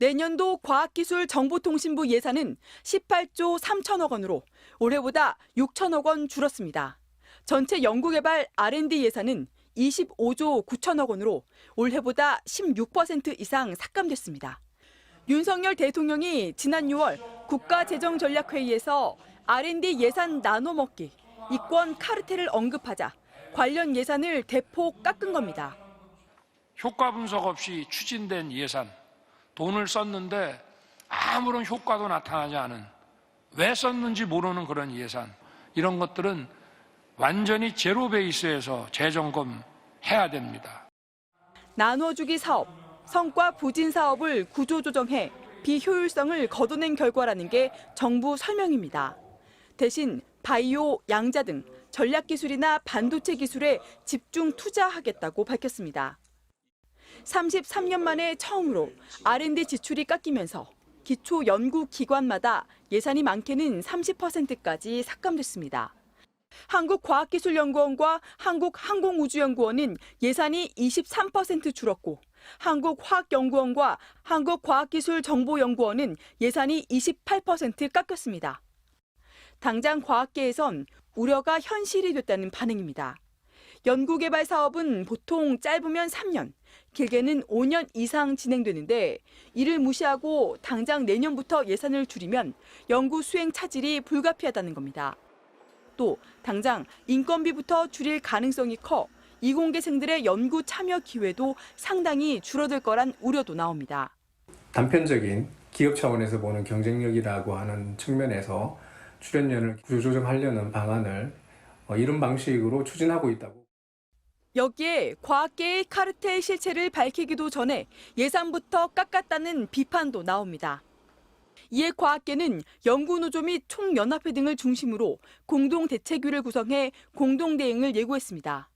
내년도 과학기술정보통신부 예산은 18조 3천억 원으로 올해보다 6천억 원 줄었습니다. 전체 연구개발 R&D 예산은 25조 9천억 원으로 올해보다 16% 이상 삭감됐습니다. 윤석열 대통령이 지난 6월 국가재정전략회의에서 R&D 예산 나눠먹기, 이권 카르텔을 언급하자 관련 예산을 대폭 깎은 겁니다. 효과 분석 없이 추진된 예산, 돈을 썼는데 아무런 효과도 나타나지 않은, 왜 썼는지 모르는 그런 예산, 이런 것들은 완전히 제로 베이스에서 재점검해야 됩니다. 나눠주기 사업, 성과 부진 사업을 구조조정해 비효율성을 걷어낸 결과라는 게 정부 설명입니다. 대신 바이오, 양자 등 전략기술이나 반도체 기술에 집중 투자하겠다고 밝혔습니다. 33년 만에 처음으로 R&D 지출이 깎이면서 기초 연구기관마다 예산이 많게는 30%까지 삭감됐습니다. 한국과학기술연구원과 한국항공우주연구원은 예산이 23% 줄었고 한국화학연구원과 한국과학기술정보연구원은 예산이 28% 깎였습니다. 당장 과학계에선 우려가 현실이 됐다는 반응입니다. 연구개발 사업은 보통 짧으면 3년, 길게는 5년 이상 진행되는데 이를 무시하고 당장 내년부터 예산을 줄이면 연구 수행 차질이 불가피하다는 겁니다. 또 당장 인건비부터 줄일 가능성이 커 이공계생들의 연구 참여 기회도 상당히 줄어들 거란 우려도 나옵니다. 단편적인 기업 차원에서 보는 경쟁력이라고 하는 측면에서 출연료를 구조조정하려는 방안을 이런 방식으로 추진하고 있다고. 여기에 과학계의 카르텔 실체를 밝히기도 전에 예산부터 깎았다는 비판도 나옵니다. 이에 과학계는 연구노조 및 총연합회 등을 중심으로 공동대책위를 구성해 공동대응을 예고했습니다.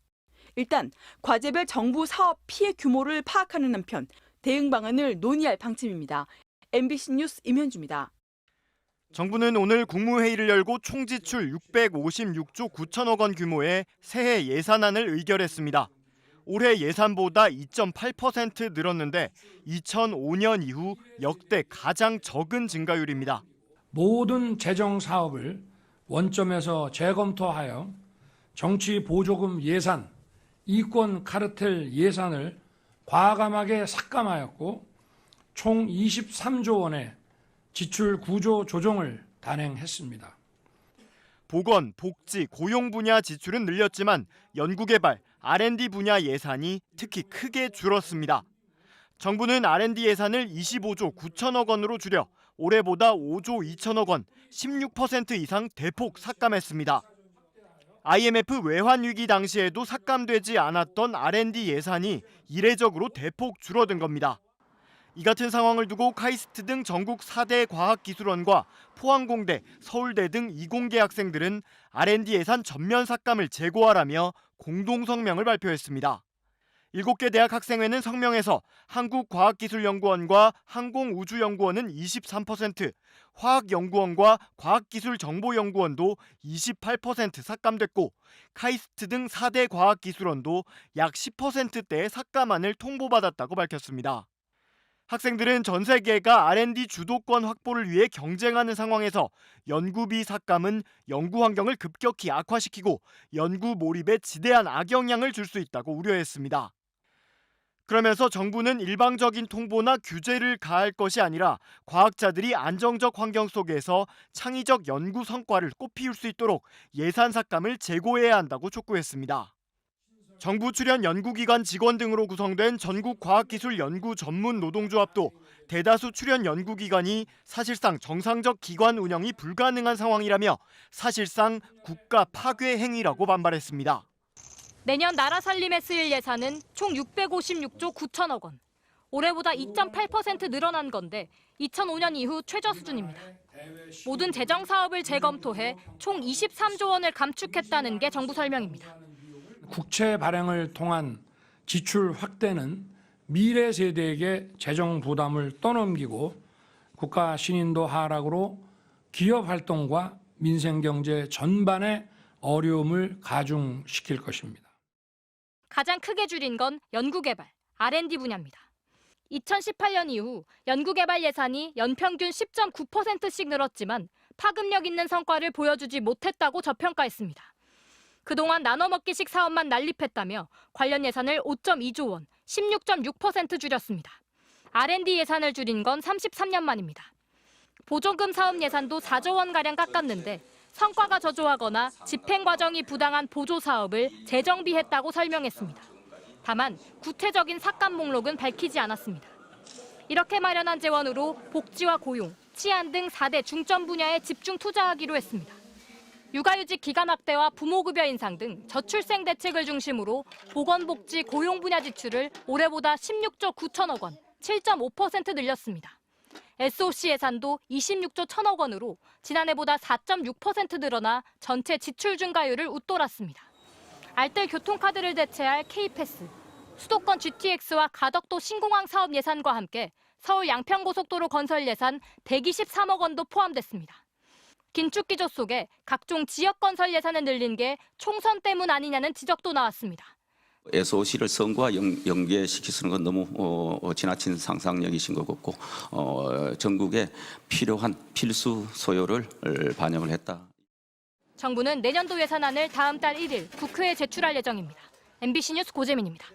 일단 과제별 정부 사업 피해 규모를 파악하는 한편 대응 방안을 논의할 방침입니다. MBC 뉴스 임현주입니다. 정부는 오늘 국무회의를 열고 총 지출 656조 9천억 원 규모의 새해 예산안을 의결했습니다. 올해 예산보다 2.8% 늘었는데 2005년 이후 역대 가장 적은 증가율입니다. 모든 재정 사업을 원점에서 재검토하여 정치 보조금 예산, 이권 카르텔 예산을 과감하게 삭감하였고 총 23조 원의 지출 구조 조정을 단행했습니다. 보건, 복지, 고용 분야 지출은 늘렸지만 연구개발, R&D 분야 예산이 특히 크게 줄었습니다. 정부는 R&D 예산을 25조 9천억 원으로 줄여 올해보다 5조 2천억 원, 16% 이상 대폭 삭감했습니다. IMF 외환위기 당시에도 삭감되지 않았던 R&D 예산이 이례적으로 대폭 줄어든 겁니다. 이 같은 상황을 두고 카이스트 등 전국 4대 과학기술원과 포항공대, 서울대 등 이공계 학생들은 R&D 예산 전면 삭감을 재고하라며 공동성명을 발표했습니다. 7개 대학 학생회는 성명에서 한국과학기술연구원과 항공우주연구원은 23%, 화학연구원과 과학기술정보연구원도 28% 삭감됐고 카이스트 등 4대 과학기술원도 약 10%대의 삭감안을 통보받았다고 밝혔습니다. 학생들은 전 세계가 R&D 주도권 확보를 위해 경쟁하는 상황에서 연구비 삭감은 연구 환경을 급격히 악화시키고 연구 몰입에 지대한 악영향을 줄 수 있다고 우려했습니다. 그러면서 정부는 일방적인 통보나 규제를 가할 것이 아니라 과학자들이 안정적 환경 속에서 창의적 연구 성과를 꽃피울 수 있도록 예산 삭감을 재고해야 한다고 촉구했습니다. 정부 출연 연구기관 직원 등으로 구성된 전국과학기술연구전문노동조합도 대다수 출연 연구기관이 사실상 정상적 기관 운영이 불가능한 상황이라며 사실상 국가 파괴 행위라고 반발했습니다. 내년 나라 살림에 쓰일 예산은 총 656조 9천억 원. 올해보다 2.8% 늘어난 건데 2005년 이후 최저 수준입니다. 모든 재정 사업을 재검토해 총 23조 원을 감축했다는 게 정부 설명입니다. 국채 발행을 통한 지출 확대는 미래 세대에게 재정 부담을 떠넘기고 국가 신인도 하락으로 기업 활동과 민생 경제 전반에 어려움을 가중시킬 것입니다. 가장 크게 줄인 건 연구개발, R&D 분야입니다. 2018년 이후 연구개발 예산이 연평균 10.9%씩 늘었지만 파급력 있는 성과를 보여주지 못했다고 저평가했습니다. 그동안 나눠먹기식 사업만 난립했다며 관련 예산을 5.2조 원, 16.6% 줄였습니다. R&D 예산을 줄인 건 33년 만입니다. 보조금 사업 예산도 4조 원가량 깎았는데 성과가 저조하거나 집행 과정이 부당한 보조 사업을 재정비했다고 설명했습니다. 다만 구체적인 삭감 목록은 밝히지 않았습니다. 이렇게 마련한 재원으로 복지와 고용, 치안 등 4대 중점 분야에 집중 투자하기로 했습니다. 육아휴직 기간 확대와 부모급여 인상 등 저출생 대책을 중심으로 보건복지 고용 분야 지출을 올해보다 16조 9천억 원, 7.5% 늘렸습니다. SOC 예산도 26조 1천억 원으로 지난해보다 4.6% 늘어나 전체 지출 증가율을 웃돌았습니다. 알뜰 교통카드를 대체할 K패스, 수도권 GTX와 가덕도 신공항 사업 예산과 함께 서울 양평고속도로 건설 예산 123억 원도 포함됐습니다. 긴축 기조 속에 각종 지역 건설 예산을 늘린 게 총선 때문 아니냐는 지적도 나왔습니다. SOC를 선거와 연계시키는 건 너무 지나친 상상력이신 것 같고 전국에 필요한 필수 소요를 반영을 했다. 정부는 내년도 예산안을 다음 달 1일 국회에 제출할 예정입니다. MBC 뉴스 고재민입니다.